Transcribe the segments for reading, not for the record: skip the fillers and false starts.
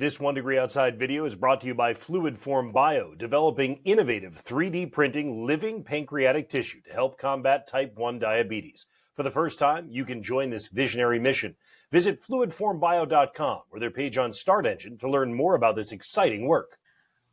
This 1 Degree Outside video is brought to you by Fluid Form Bio, developing innovative 3D printing living pancreatic tissue to help combat type 1 diabetes. For the first time, you can join this visionary mission. Visit fluidformbio.com or their page on Start Engine to learn more about this exciting work.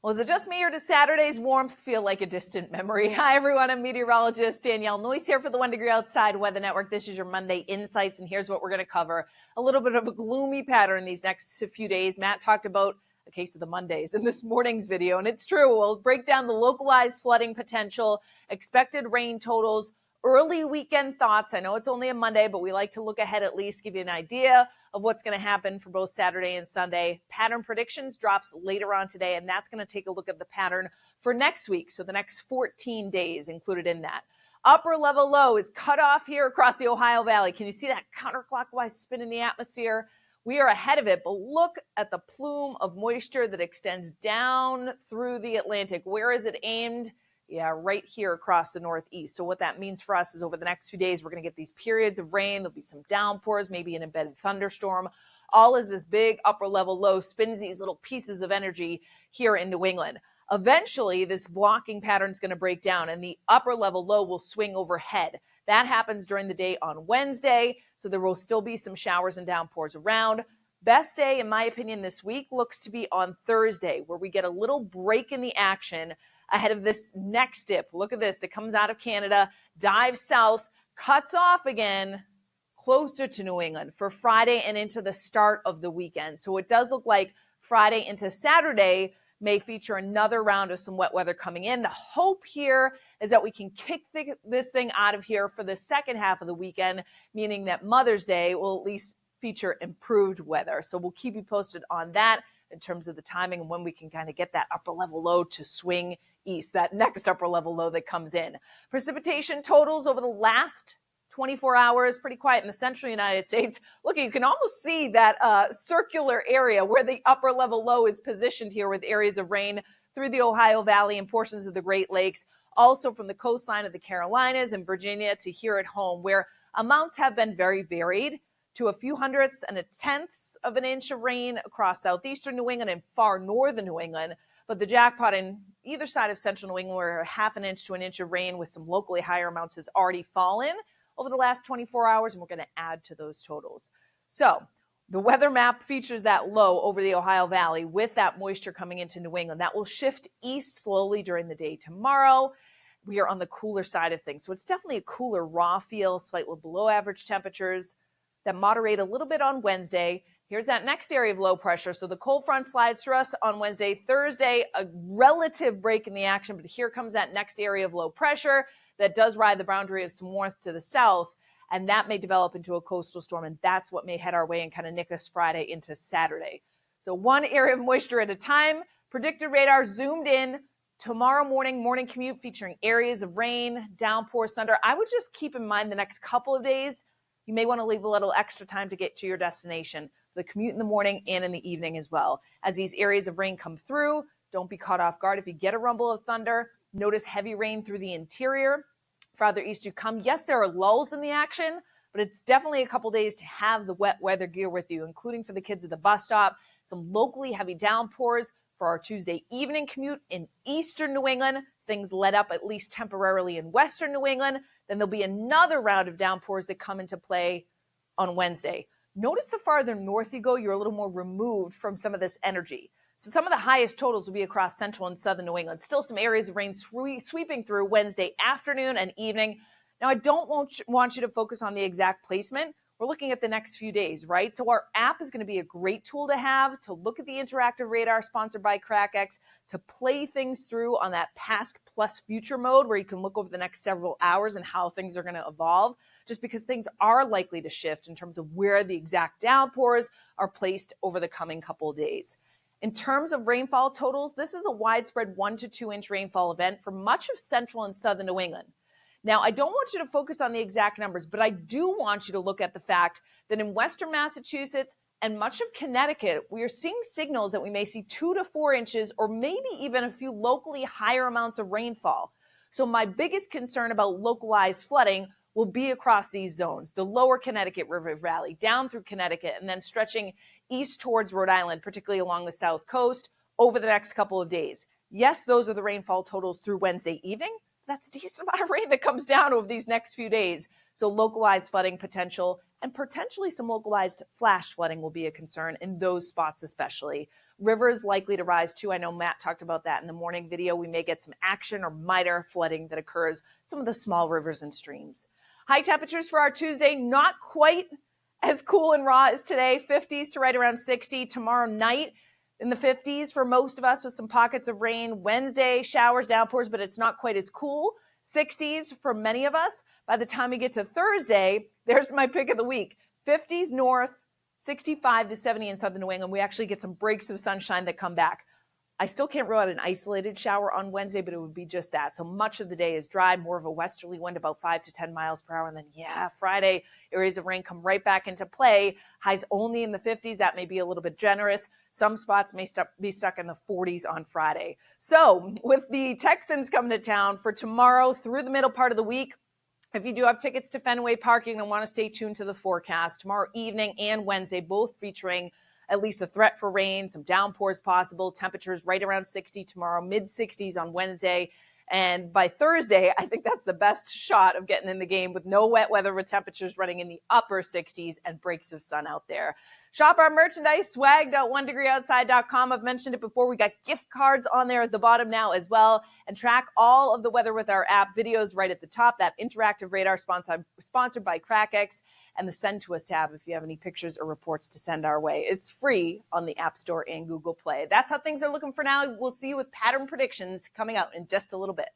Well, is it just me or does Saturday's warmth feel like a distant memory? Hi, everyone. I'm meteorologist Danielle Noyes here for the 1 Degree Outside Weather Network. This is your Monday Insights, and here's what we're going to cover. A little bit of a gloomy pattern these next few days. Matt talked about a case of the Mondays in this morning's video, and it's true. We'll break down the localized flooding potential, expected rain totals, early weekend thoughts. I know it's only a Monday, but we like to look ahead at least, give you an idea of what's going to happen for both Saturday and Sunday. Pattern predictions drops later on today, and that's going to take a look at the pattern for next week. So the next 14 days included in that. Upper level low is cut off here across the Ohio Valley. Can you see that counterclockwise spin in the atmosphere? We are ahead of it, but look at the plume of moisture that extends down through the Atlantic. Where is it aimed? Yeah, right here across the Northeast. So what that means for us is over the next few days, we're going to get these periods of rain. There'll be some downpours, maybe an embedded thunderstorm. All as this big upper level low spins these little pieces of energy here in New England. Eventually, this blocking pattern is going to break down and the upper level low will swing overhead. That happens during the day on Wednesday. So there will still be some showers and downpours around. Best day, in my opinion, this week looks to be on Thursday, where we get a little break in the action ahead of this next dip. Look at this. It comes out of Canada, dives south, cuts off again closer to New England for Friday and into the start of the weekend. So it does look like Friday into Saturday may feature another round of some wet weather coming in. The hope here is that we can kick this thing out of here for the second half of the weekend, meaning that Mother's Day will at least feature improved weather. So we'll keep you posted on that in terms of the timing and when we can kind of get that upper level low to swing east, that next upper level low that comes in. Precipitation totals over the last 24 hours, pretty quiet in the central United States. Look, you can almost see that circular area where the upper level low is positioned here with areas of rain through the Ohio Valley and portions of the Great Lakes, also from the coastline of the Carolinas and Virginia to here at home, where amounts have been very varied to a few hundredths and a tenths of an inch of rain across southeastern New England and far northern New England. But the jackpot in either side of central New England, where half an inch to an inch of rain with some locally higher amounts has already fallen over the last 24 hours, and we're going to add to those totals. So the weather map features that low over the Ohio Valley with that moisture coming into New England. That will shift east slowly during the day tomorrow. We are on the cooler side of things. So it's definitely a cooler raw feel, slightly below average temperatures that moderate a little bit on Wednesday. Here's that next area of low pressure. So the cold front slides through us on Wednesday. Thursday, a relative break in the action, but here comes that next area of low pressure that does ride the boundary of some warmth to the south, and that may develop into a coastal storm, and that's what may head our way and kind of nick us Friday into Saturday. So one area of moisture at a time. Predicted radar zoomed in. Tomorrow morning commute featuring areas of rain, downpours, thunder. I would just keep in mind the next couple of days, you may want to leave a little extra time to get to your destination. The commute in the morning and in the evening as well. As these areas of rain come through, don't be caught off guard. If you get a rumble of thunder, notice heavy rain through the interior. Farther east you come, yes, there are lulls in the action, but it's definitely a couple days to have the wet weather gear with you, including for the kids at the bus stop. Some locally heavy downpours for our Tuesday evening commute in eastern New England. Things let up at least temporarily in western New England. Then there'll be another round of downpours that come into play on Wednesday. Notice the farther north you go, you're a little more removed from some of this energy. So some of the highest totals will be across central and southern New England. Still some areas of rain sweeping through Wednesday afternoon and evening. Now, I don't want you to focus on the exact placement. We're looking at the next few days, right? So our app is going to be a great tool to have to look at the interactive radar sponsored by CrackX, to play things through on that past plus future mode where you can look over the next several hours and how things are going to evolve, just because things are likely to shift in terms of where the exact downpours are placed over the coming couple of days. In terms of rainfall totals, this is a widespread 1 to 2 inch rainfall event for much of central and southern New England. Now, I don't want you to focus on the exact numbers, but I do want you to look at the fact that in western Massachusetts and much of Connecticut, we are seeing signals that we may see 2 to 4 inches or maybe even a few locally higher amounts of rainfall. So my biggest concern about localized flooding will be across these zones. The lower Connecticut River Valley, down through Connecticut, and then stretching east towards Rhode Island, particularly along the south coast, over the next couple of days. Yes, those are the rainfall totals through Wednesday evening. That's a decent amount of rain that comes down over these next few days. So localized flooding potential and potentially some localized flash flooding will be a concern in those spots especially. Rivers likely to rise too. I know Matt talked about that in the morning video. We may get some action or minor flooding that occurs, some of the small rivers and streams. High temperatures for our Tuesday, not quite as cool and raw as today, 50s to right around 60. Tomorrow night in the 50s for most of us with some pockets of rain. Wednesday, showers, downpours, but it's not quite as cool. 60s for many of us. By the time we get to Thursday, there's my pick of the week. 50s north, 65 to 70 in southern New England. We actually get some breaks of sunshine that come back. I still can't rule out an isolated shower on Wednesday, but it would be just that. So much of the day is dry, more of a westerly wind, about 5 to 10 miles per hour. And then, Friday, areas of rain come right back into play. Highs only in the 50s. That may be a little bit generous. Some spots may be stuck in the 40s on Friday. So with the Texans coming to town for tomorrow through the middle part of the week, if you do have tickets to Fenway Park, you're going to want to stay tuned to the forecast. Tomorrow evening and Wednesday, both featuring at least a threat for rain, some downpours possible, temperatures right around 60 tomorrow, mid-60s on Wednesday. And by Thursday, I think that's the best shot of getting in the game with no wet weather, with temperatures running in the upper 60s and breaks of sun out there. Shop our merchandise, swag.onedegreeoutside.com. I've mentioned it before. We got gift cards on there at the bottom now as well. And track all of the weather with our app. Videos right at the top. That interactive radar sponsored by CrackX, and the Send to Us tab if you have any pictures or reports to send our way. It's free on the App Store and Google Play. That's how things are looking for now. We'll see you with pattern predictions coming out in just a little bit.